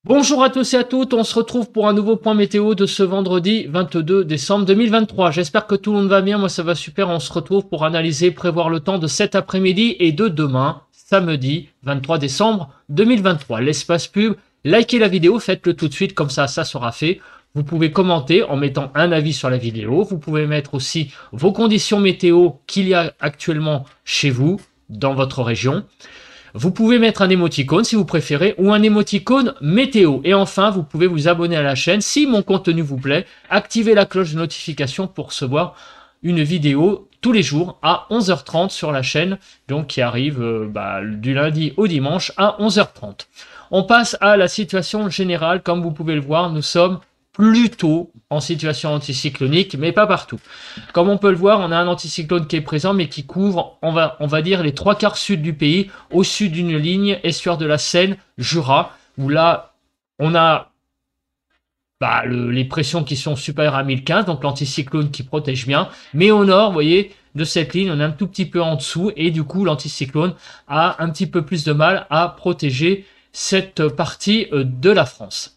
Bonjour à tous et à toutes, on se retrouve pour un nouveau point météo de ce vendredi 22 décembre 2023. J'espère que tout le monde va bien, moi ça va super, on se retrouve pour analyser, prévoir le temps de cet après-midi et de demain, samedi 23 décembre 2023. L'espace pub, likez la vidéo, faites-le tout de suite, comme ça sera fait. Vous pouvez commenter en mettant un avis sur la vidéo, vous pouvez mettre aussi vos conditions météo qu'il y a actuellement chez vous, dans votre région. Vous pouvez mettre un émoticône si vous préférez ou un émoticône météo. Et enfin, vous pouvez vous abonner à la chaîne si mon contenu vous plaît. Activez la cloche de notification pour recevoir une vidéo tous les jours à 11h30 sur la chaîne, donc qui arrive du lundi au dimanche à 11h30. On passe à la situation générale. Comme vous pouvez le voir, nous sommes plutôt en situation anticyclonique, mais pas partout. Comme on peut le voir, on a un anticyclone qui est présent, mais qui couvre, on va dire, les 3/4 sud du pays, au sud d'une ligne, estuaire de la Seine, Jura, où là, on a les pressions qui sont supérieures à 1015, donc l'anticyclone qui protège bien. Mais au nord, vous voyez, de cette ligne, on est un tout petit peu en dessous, et du coup, l'anticyclone a un petit peu plus de mal à protéger cette partie de la France.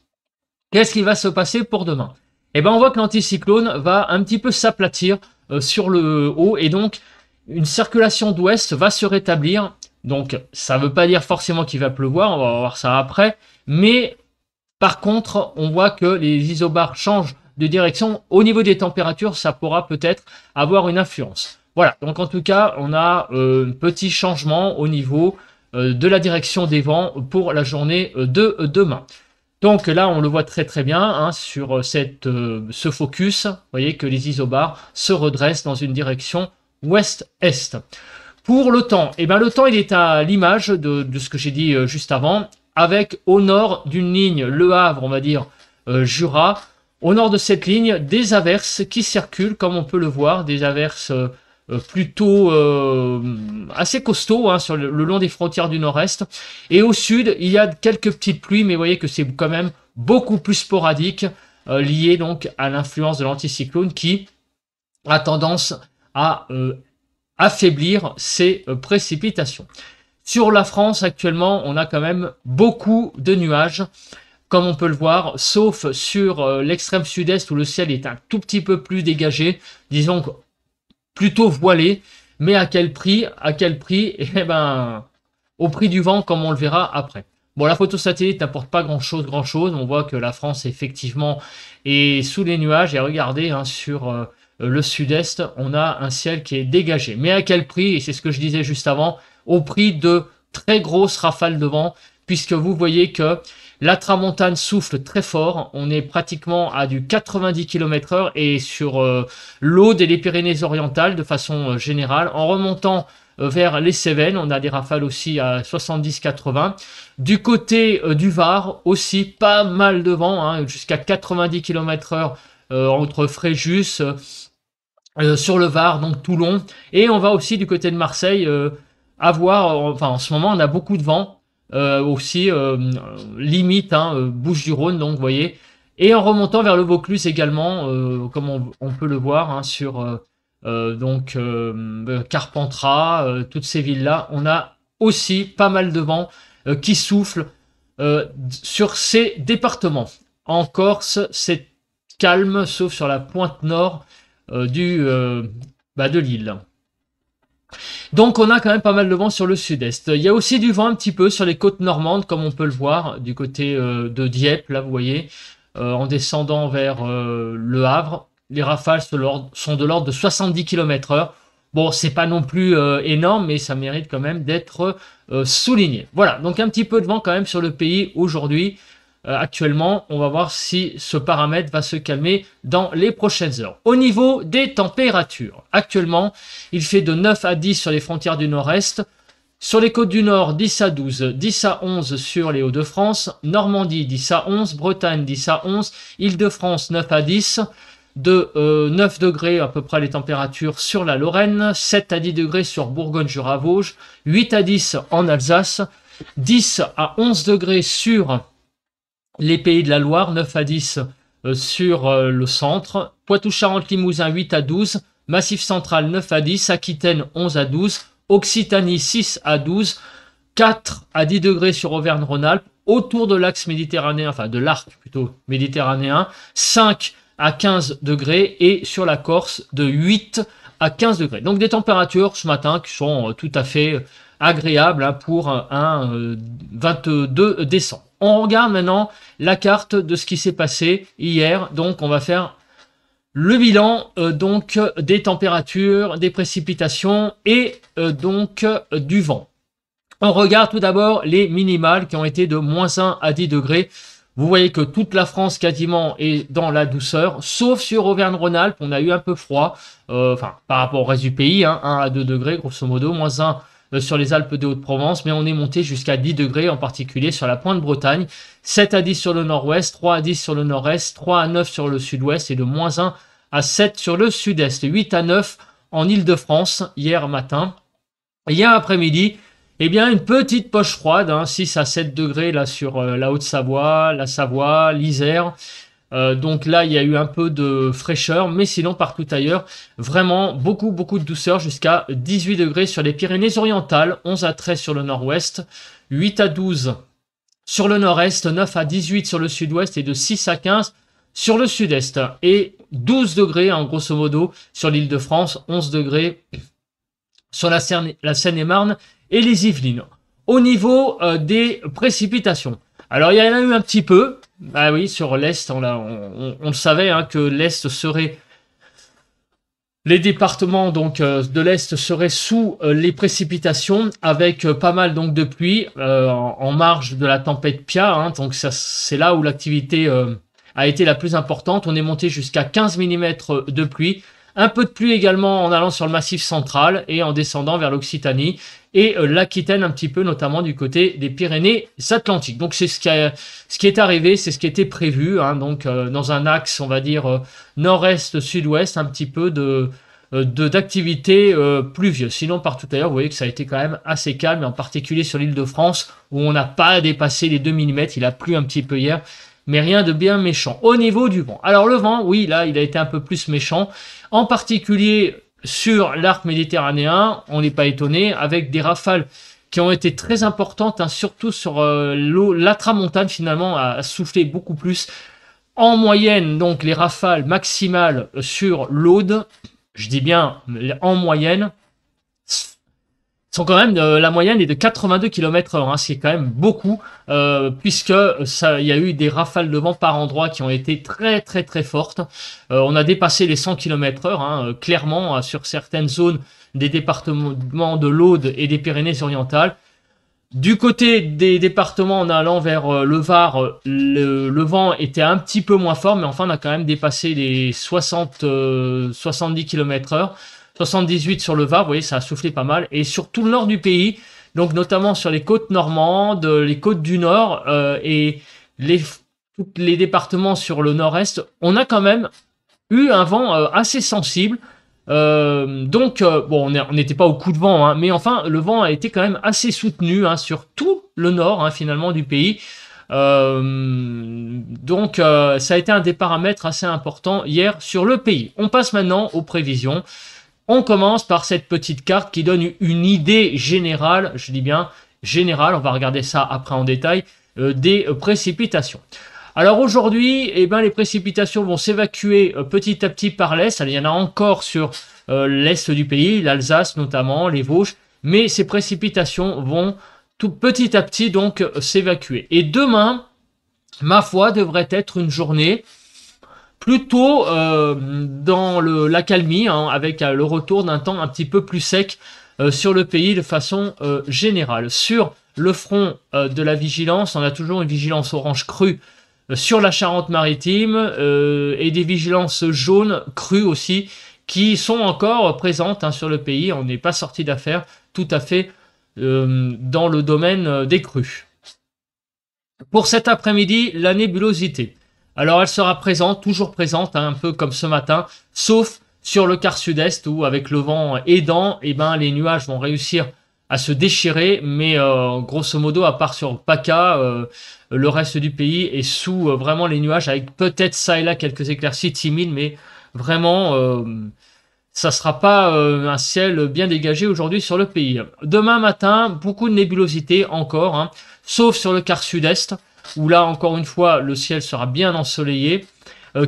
Qu'est-ce qui va se passer pour demain? Eh ben, on voit que l'anticyclone va un petit peu s'aplatir sur le haut et donc une circulation d'ouest va se rétablir. Donc, ça ne veut pas dire forcément qu'il va pleuvoir, on va voir ça après. Mais par contre, on voit que les isobars changent de direction. Au niveau des températures, ça pourra peut-être avoir une influence. Voilà, donc en tout cas, on a un petit changement au niveau de la direction des vents pour la journée de demain. Donc là, on le voit très très bien hein, sur ce focus. Vous voyez que les isobars se redressent dans une direction ouest-est. Pour le temps, eh ben, le temps il est à l'image de ce que j'ai dit juste avant, avec au nord d'une ligne Le Havre, on va dire Jura. Au nord de cette ligne, des averses qui circulent, comme on peut le voir, des averses plutôt assez costaud hein, sur le long des frontières du nord-est. Et au sud, il y a quelques petites pluies, mais vous voyez que c'est quand même beaucoup plus sporadique, lié donc à l'influence de l'anticyclone qui a tendance à affaiblir ces précipitations. Sur la France, actuellement, on a quand même beaucoup de nuages, comme on peut le voir, sauf sur l'extrême sud-est où le ciel est un tout petit peu plus dégagé, disons plutôt voilé, mais à quel prix? À quel prix? Eh ben, au prix du vent, comme on le verra après. Bon, la photo satellite n'apporte pas grand-chose. On voit que la France, effectivement, est sous les nuages. Et regardez, hein, sur le sud-est, on a un ciel qui est dégagé. Mais à quel prix? Et c'est ce que je disais juste avant, au prix de très grosses rafales de vent, puisque vous voyez que la tramontane souffle très fort, on est pratiquement à du 90 km/h et sur l'Aude et les Pyrénées-Orientales de façon générale. En remontant vers les Cévennes, on a des rafales aussi à 70-80. Du côté du Var, aussi pas mal de vent, hein, jusqu'à 90 km/h entre Fréjus, sur le Var, donc Toulon. Et on va aussi du côté de Marseille avoir, enfin en ce moment on a beaucoup de vent. Aussi limite hein, Bouches-du-Rhône donc vous voyez, et en remontant vers le Vaucluse également comme on peut le voir hein, sur Carpentras, toutes ces villes là on a aussi pas mal de vent qui souffle sur ces départements. En Corse c'est calme sauf sur la pointe nord de l'île. Donc on a quand même pas mal de vent sur le sud-est. Il y a aussi du vent un petit peu sur les côtes normandes, comme on peut le voir, du côté de Dieppe, là vous voyez, en descendant vers Le Havre. Les rafales sont de l'ordre de 70 km/h. Bon, c'est pas non plus énorme, mais ça mérite quand même d'être souligné. Voilà, donc un petit peu de vent quand même sur le pays aujourd'hui. Actuellement, on va voir si ce paramètre va se calmer dans les prochaines heures. Au niveau des températures, actuellement, il fait de 9 à 10 sur les frontières du nord-est. Sur les côtes du nord, 10 à 12, 10 à 11 sur les Hauts-de-France, Normandie 10 à 11, Bretagne 10 à 11, Île-de-France 9 à 10, de 9 degrés à peu près les températures sur la Lorraine, 7 à 10 degrés sur Bourgogne-Jura-Vosges, 8 à 10 en Alsace, 10 à 11 degrés sur les Pays de la Loire, 9 à 10 sur le centre, Poitou-Charentes-Limousin 8 à 12, Massif central 9 à 10, Aquitaine 11 à 12, Occitanie 6 à 12, 4 à 10 degrés sur Auvergne-Rhône-Alpes, autour de l'axe méditerranéen, enfin de l'arc plutôt méditerranéen, 5 à 15 degrés et sur la Corse de 8 à 15 degrés. Donc des températures ce matin qui sont tout à fait agréables hein, pour un 22 décembre. On regarde maintenant la carte de ce qui s'est passé hier. Donc on va faire le bilan donc des températures, des précipitations et donc du vent. On regarde tout d'abord les minimales qui ont été de -1 à 10 degrés. Vous voyez que toute la France quasiment est dans la douceur, sauf sur Auvergne-Rhône-Alpes, on a eu un peu froid, enfin par rapport au reste du pays, hein, 1 à 2 degrés grosso modo, -1 sur les Alpes de Haute-Provence, mais on est monté jusqu'à 10 degrés, en particulier sur la pointe Bretagne, 7 à 10 sur le nord-ouest, 3 à 10 sur le nord-est, 3 à 9 sur le sud-ouest et de -1 à 7 sur le sud-est, 8 à 9 en Île-de-France hier matin. Hier après-midi, eh bien, une petite poche froide, hein, 6 à 7 degrés là sur la Haute-Savoie, la Savoie, l'Isère. Donc là, il y a eu un peu de fraîcheur, mais sinon partout ailleurs, vraiment beaucoup de douceur jusqu'à 18 degrés sur les Pyrénées-Orientales, 11 à 13 sur le nord-ouest, 8 à 12 sur le nord-est, 9 à 18 sur le sud-ouest et de 6 à 15 sur le sud-est. Et 12 degrés, en grosso modo, sur l'Île-de-France, 11 degrés sur la Seine-et-Marne et les Yvelines. Au niveau des précipitations, alors il y en a eu un petit peu, bah oui, sur l'Est, on le savait hein, que l'Est serait, les départements donc de l'Est seraient sous les précipitations, avec pas mal donc de pluie en marge de la tempête Pia, hein, donc c'est là où l'activité a été la plus importante. On est monté jusqu'à 15 mm de pluie. Un peu de pluie également en allant sur le massif central et en descendant vers l'Occitanie et l'Aquitaine un petit peu, notamment du côté des Pyrénées-Atlantiques. Donc c'est ce qui est arrivé, c'est ce qui était prévu, hein, donc dans un axe, on va dire nord-est-sud-ouest, un petit peu d'activité pluvieuse. Sinon partout ailleurs, vous voyez que ça a été quand même assez calme, en particulier sur l'Île-de-France où on n'a pas dépassé les 2 mm. Il a plu un petit peu hier, mais rien de bien méchant. Au niveau du vent, alors le vent, oui, là, il a été un peu plus méchant, en particulier sur l'arc méditerranéen, on n'est pas étonné, avec des rafales qui ont été très importantes, hein, surtout sur la tramontane, finalement, a soufflé beaucoup plus. En moyenne, donc, les rafales maximales sur l'Aude, je dis bien en moyenne, sont quand même, la moyenne est de 82 km/h, hein, ce qui est quand même beaucoup, puisque il y a eu des rafales de vent par endroits qui ont été très fortes. On a dépassé les 100 km/h, hein, clairement, sur certaines zones des départements de l'Aude et des Pyrénées-Orientales. Du côté des départements en allant vers le Var, le vent était un petit peu moins fort, mais enfin on a quand même dépassé les 70 km/h. 78 sur le Var, vous voyez, ça a soufflé pas mal. Et sur tout le nord du pays, donc notamment sur les côtes normandes, les côtes du nord et tous les départements sur le nord-est, on a quand même eu un vent assez sensible. Bon, on n'était pas au coup de vent, hein, mais enfin, le vent a été quand même assez soutenu hein, sur tout le nord, hein, finalement, du pays. Donc, ça a été un des paramètres assez importants hier sur le pays. On passe maintenant aux prévisions. On commence par cette petite carte qui donne une idée générale, je dis bien générale, on va regarder ça après en détail, des précipitations. Alors aujourd'hui, eh ben, les précipitations vont s'évacuer petit à petit par l'est. Il y en a encore sur l'est du pays, l'Alsace notamment, les Vosges, mais ces précipitations vont tout petit à petit donc s'évacuer. Et demain, ma foi, devrait être une journée plutôt dans l'accalmie, hein, avec le retour d'un temps un petit peu plus sec sur le pays de façon générale. Sur le front de la vigilance, on a toujours une vigilance orange crue sur la Charente-Maritime et des vigilances jaunes crues aussi qui sont encore présentes hein, sur le pays. On n'est pas sorti d'affaire tout à fait dans le domaine des crues. Pour cet après-midi, la nébulosité. Alors elle sera présente, toujours présente, hein, un peu comme ce matin, sauf sur le quart sud-est où avec le vent aidant, eh ben, les nuages vont réussir à se déchirer, mais grosso modo, à part sur PACA, le reste du pays est sous vraiment les nuages, avec peut-être ça et là quelques éclaircies timides, mais vraiment, ça sera pas un ciel bien dégagé aujourd'hui sur le pays. Demain matin, beaucoup de nébulosité encore, hein, sauf sur le quart sud-est, où là, encore une fois, le ciel sera bien ensoleillé.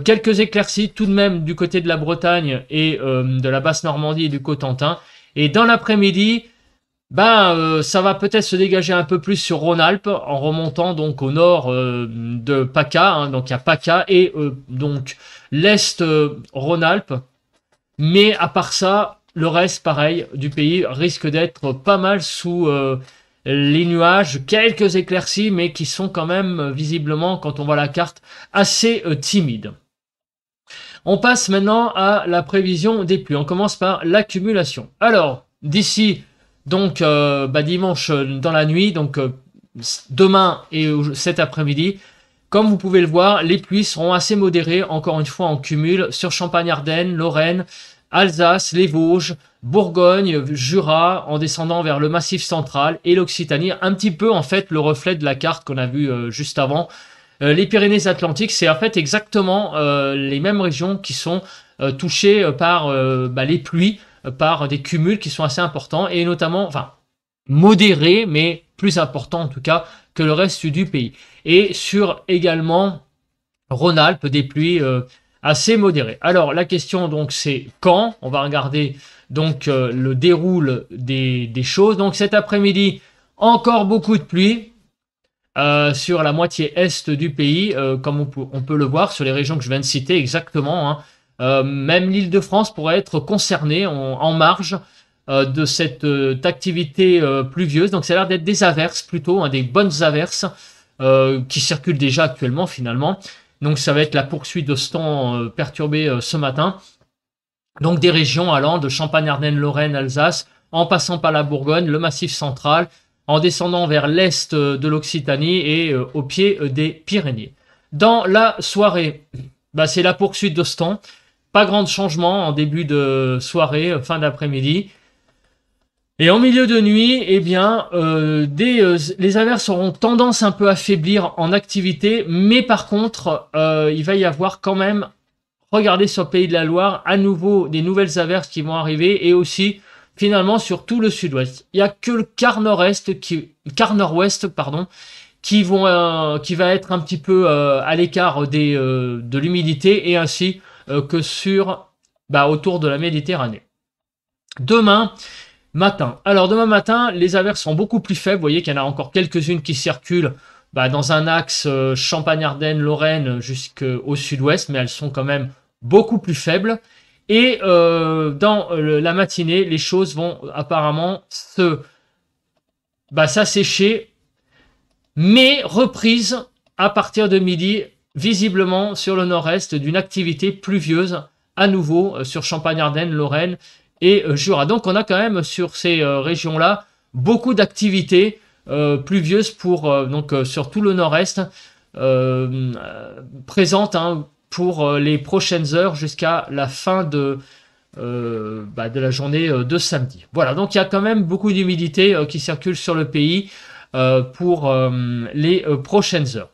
Quelques éclaircies tout de même du côté de la Bretagne et de la Basse-Normandie et du Cotentin. Et dans l'après-midi, ça va peut-être se dégager un peu plus sur Rhône-Alpes en remontant donc au nord de PACA, hein, donc il y a PACA et donc l'est Rhône-Alpes. Mais à part ça, le reste, pareil, du pays risque d'être pas mal sous les nuages, quelques éclaircies, mais qui sont quand même visiblement, quand on voit la carte, assez timides. On passe maintenant à la prévision des pluies. On commence par l'accumulation. Alors, d'ici donc dimanche dans la nuit, donc demain et cet après-midi, comme vous pouvez le voir, les pluies seront assez modérées, encore une fois en cumul, sur Champagne-Ardenne, Lorraine, Alsace, les Vosges, Bourgogne, Jura, en descendant vers le Massif central et l'Occitanie, un petit peu en fait le reflet de la carte qu'on a vue juste avant. Les Pyrénées-Atlantiques, c'est en fait exactement les mêmes régions qui sont touchées par les pluies, par des cumuls qui sont assez importants et notamment, enfin, modérés, mais plus importants en tout cas que le reste du pays. Et sur également Rhône-Alpes, des pluies assez modérées. Alors la question donc c'est quand. On va regarder donc le déroule des choses. Donc cet après-midi, encore beaucoup de pluie sur la moitié est du pays, comme on peut le voir sur les régions que je viens de citer exactement. Hein. Même l'Île-de-France pourrait être concernée en marge de cette activité pluvieuse. Donc ça a l'air d'être des averses plutôt, hein, des bonnes averses qui circulent déjà actuellement finalement. Donc ça va être la poursuite de ce temps perturbé ce matin. Donc des régions allant de Champagne-Ardenne, Lorraine, Alsace, en passant par la Bourgogne, le Massif central, en descendant vers l'est de l'Occitanie et au pied des Pyrénées. Dans la soirée, c'est la poursuite de ce temps. Pas grand changement en début de soirée, fin d'après-midi. Et en milieu de nuit, eh bien, les averses auront tendance un peu à faiblir en activité, mais par contre, il va y avoir quand même, regardez sur le Pays de la Loire, à nouveau des nouvelles averses qui vont arriver, et aussi finalement sur tout le sud-ouest. Il n'y a que le quart nord-ouest qui va être un petit peu à l'écart de l'humidité, et ainsi que sur autour de la Méditerranée. Demain matin. Alors demain matin, les averses sont beaucoup plus faibles. Vous voyez qu'il y en a encore quelques-unes qui circulent dans un axe Champagne-Ardenne, Lorraine jusqu'au sud-ouest, mais elles sont quand même beaucoup plus faibles. Et dans la matinée, les choses vont apparemment s'assécher, mais reprise à partir de midi, visiblement sur le nord-est, d'une activité pluvieuse à nouveau sur Champagne-Ardenne, Lorraine et Jura. Donc on a quand même sur ces régions-là beaucoup d'activités pluvieuses sur tout le nord-est présentes pour les prochaines heures jusqu'à la fin de la journée de samedi. Voilà, donc il y a quand même beaucoup d'humidité qui circule sur le pays pour les prochaines heures.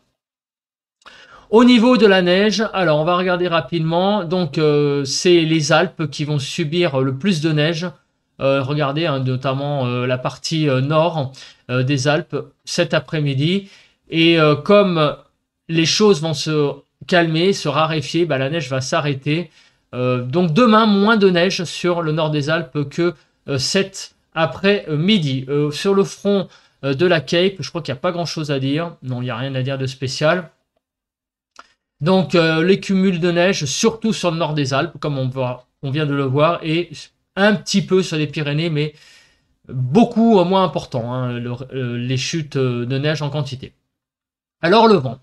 Au niveau de la neige, alors on va regarder rapidement. Donc c'est les Alpes qui vont subir le plus de neige. Regardez notamment la partie nord des Alpes cet après-midi. Et comme les choses vont se calmer, se raréfier, la neige va s'arrêter. Donc demain, moins de neige sur le nord des Alpes que cet après-midi. Sur le front de la Cape, je crois qu'il n'y a pas grand-chose à dire. Non, il n'y a rien à dire de spécial. Donc les cumuls de neige, surtout sur le nord des Alpes, comme on vient de le voir, et un petit peu sur les Pyrénées, mais beaucoup moins important, les chutes de neige en quantité. Alors le vent.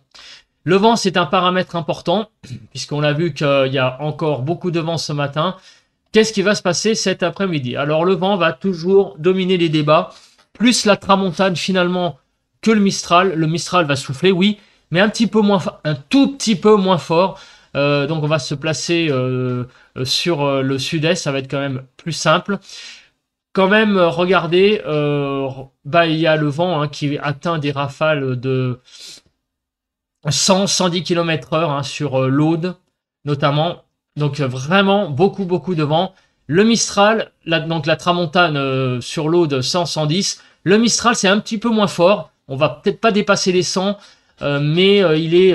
Le vent, c'est un paramètre important, puisqu'on a vu qu'il y a encore beaucoup de vent ce matin. Qu'est-ce qui va se passer cet après-midi? Alors le vent va toujours dominer les débats, plus la tramontane finalement que le Mistral. Le Mistral va souffler, oui, mais un tout petit peu moins fort. Donc on va se placer sur le sud-est, ça va être quand même plus simple. Quand même, regardez, il y a le vent qui atteint des rafales de 100-110 km/h sur l'Aude, notamment. Donc vraiment beaucoup de vent. Le Mistral, donc la tramontane sur l'Aude 100-110. Le Mistral, c'est un petit peu moins fort. On va peut-être pas dépasser les 100, mais il est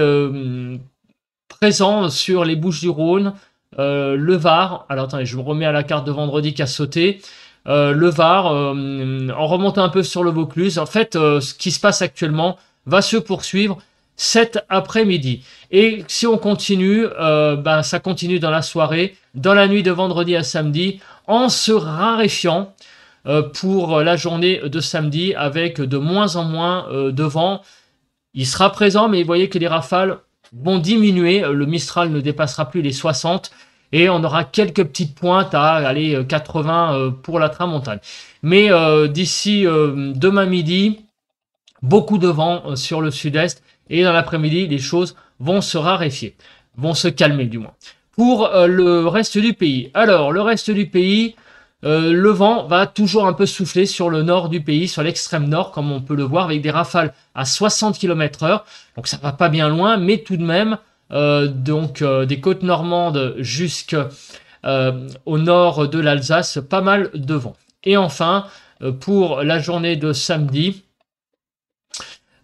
présent sur les Bouches-du-Rhône, le Var. Alors attendez, je me remets à la carte de vendredi qui a sauté. Le Var, en remontant un peu sur le Vaucluse. En fait, ce qui se passe actuellement va se poursuivre cet après-midi. Et si on continue, ça continue dans la soirée, dans la nuit de vendredi à samedi, en se raréfiant pour la journée de samedi, avec de moins en moins de vent. Il sera présent, mais vous voyez que les rafales vont diminuer. Le Mistral ne dépassera plus les 60 et on aura quelques petites pointes à aller 80 pour la tramontane. Mais d'ici demain midi, beaucoup de vent sur le sud-est et dans l'après-midi, les choses vont se raréfier, vont se calmer du moins. Pour le reste du pays. Alors, le reste du pays, le vent va toujours un peu souffler sur le nord du pays, sur l'extrême nord, comme on peut le voir, avec des rafales à 60 km/h. Donc ça va pas bien loin, mais tout de même, des côtes normandes jusqu'au nord de l'Alsace, pas mal de vent. Et enfin, pour la journée de samedi,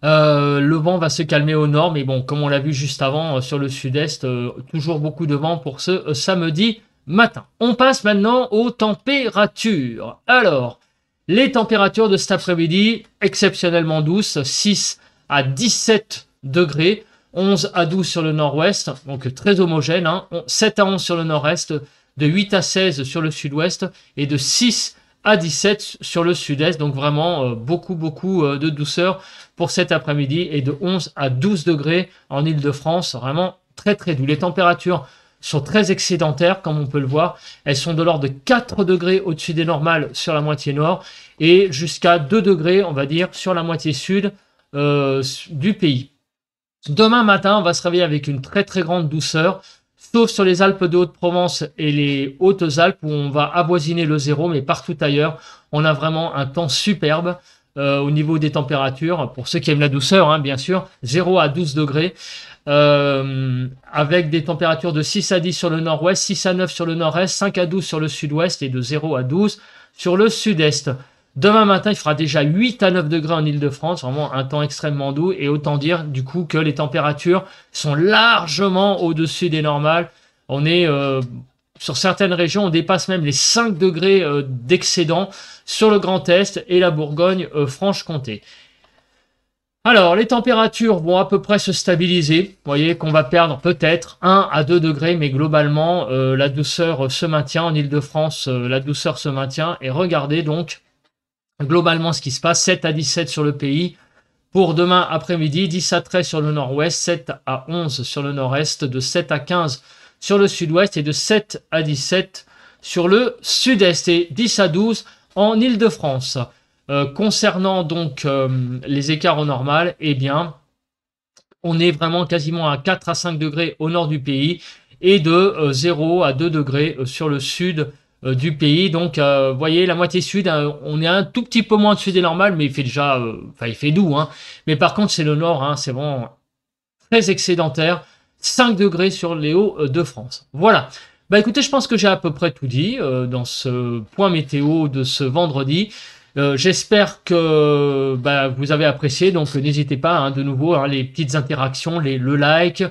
le vent va se calmer au nord, mais bon, comme on l'a vu juste avant, sur le sud-est, toujours beaucoup de vent pour ce samedi matin. On passe maintenant aux températures. Alors, les températures de cet après-midi, exceptionnellement douces, 6 à 17 degrés, 11 à 12 sur le nord-ouest, donc très homogène, 7 à 11 sur le nord-est, de 8 à 16 sur le sud-ouest, et de 6 à 17 sur le sud-est, donc vraiment beaucoup de douceur pour cet après-midi, et de 11 à 12 degrés en Île-de-France, vraiment très doux. Les températures sont très excédentaires, comme on peut le voir. Elles sont de l'ordre de 4 degrés au-dessus des normales sur la moitié nord et jusqu'à 2 degrés, on va dire, sur la moitié sud du pays. Demain matin, on va se réveiller avec une très grande douceur, sauf sur les Alpes de Haute-Provence et les Hautes-Alpes où on va avoisiner le zéro, mais partout ailleurs, on a vraiment un temps superbe au niveau des températures. Pour ceux qui aiment la douceur, bien sûr, 0 à 12 degrés. Avec des températures de 6 à 10 sur le nord-ouest, 6 à 9 sur le nord-est, 5 à 12 sur le sud-ouest et de 0 à 12 sur le sud-est. Demain matin, il fera déjà 8 à 9 degrés en Île-de-France, vraiment un temps extrêmement doux, et autant dire du coup que les températures sont largement au-dessus des normales. On est sur certaines régions, on dépasse même les 5 degrés d'excédent sur le Grand Est et la Bourgogne-Franche-Comté. Alors, les températures vont à peu près se stabiliser. Vous voyez qu'on va perdre peut-être 1 à 2 degrés, mais globalement, la douceur se maintient. En Île-de-France, la douceur se maintient. Et regardez donc, globalement, ce qui se passe. 7 à 17 sur le pays. Pour demain après-midi, 10 à 13 sur le nord-ouest, 7 à 11 sur le nord-est, de 7 à 15 sur le sud-ouest et de 7 à 17 sur le sud-est et 10 à 12 en Île-de-France. Concernant donc les écarts au normal, eh bien, on est vraiment quasiment à 4 à 5 degrés au nord du pays et de 0 à 2 degrés sur le sud du pays. Donc, vous voyez, la moitié sud, on est un tout petit peu moins au-dessus des normales, mais il fait déjà, il fait doux. Mais par contre, c'est le nord, c'est vraiment très excédentaire. 5 degrés sur les Hauts-de-France. Voilà. Bah écoutez, je pense que j'ai à peu près tout dit dans ce point météo de ce vendredi. J'espère que vous avez apprécié, donc n'hésitez pas de nouveau les petites interactions, le like,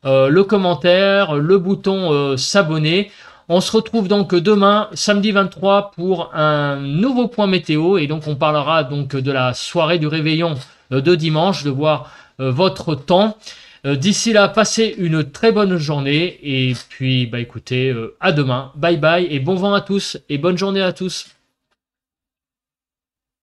le commentaire, le bouton s'abonner. On se retrouve donc demain, samedi 23, pour un nouveau point météo, et donc on parlera donc de la soirée du réveillon de dimanche, de voir votre temps. D'ici là, passez une très bonne journée, et puis écoutez, à demain, bye bye, et bon vent à tous, et bonne journée à tous.